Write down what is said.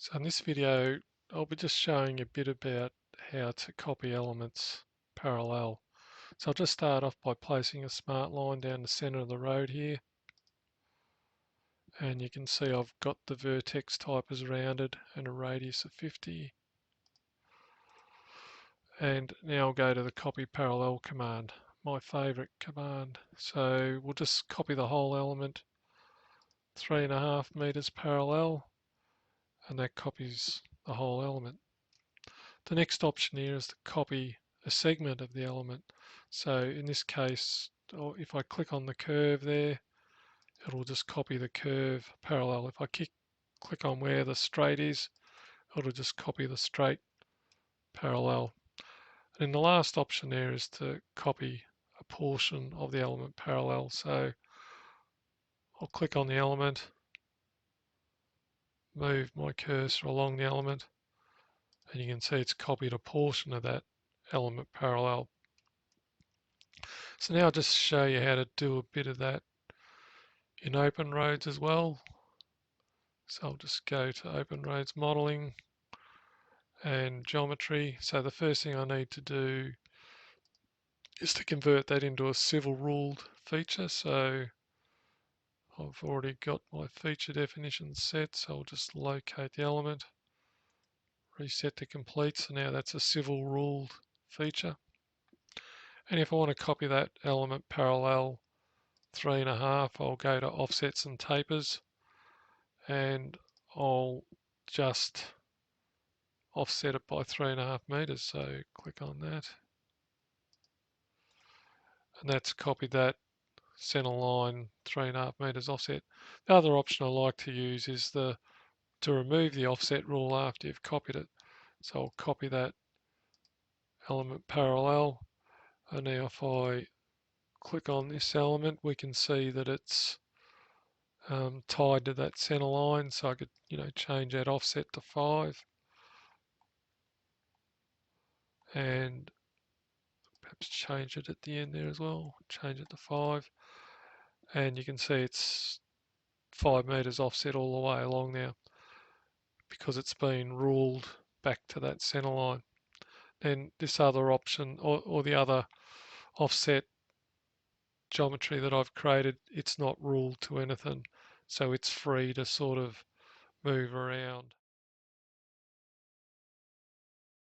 So in this video, I'll be just showing a bit about how to copy elements parallel. So I'll just start off by placing a smart line down the center of the road here. And you can see I've got the vertex type as rounded and a radius of 50. And now I'll go to the copy parallel command, my favorite command. So we'll just copy the whole element 3.5 meters parallel, and that copies the whole element. The next option here is to copy a segment of the element. So in this case, if I click on the curve there, it'll just copy the curve parallel. If I click on where the straight is, it'll just copy the straight parallel. And the last option there is to copy a portion of the element parallel. So I'll click on the element, move my cursor along the element, and you can see it's copied a portion of that element parallel. So now I'll just show you how to do a bit of that in OpenRoads as well. So I'll just go to OpenRoads modeling and geometry. So the first thing I need to do is to convert that into a civil ruled feature. So I've already got my feature definition set, so I'll just locate the element, reset to complete. So now that's a civil ruled feature. And if I want to copy that element parallel 3.5, I'll go to offsets and tapers, and I'll just offset it by 3.5 meters. So click on that, and that's copied that center line 3.5 meters offset. The other option I like to use is to remove the offset rule after you've copied it. So I'll copy that element parallel, and now if I click on this element, we can see that it's tied to that center line. So I could, change that offset to 5, and perhaps change it at the end there as well. Change it to 5, and you can see it's 5 meters offset all the way along now because it's been ruled back to that center line. Then this other option, or the other offset geometry that I've created, it's not ruled to anything, so it's free to sort of move around.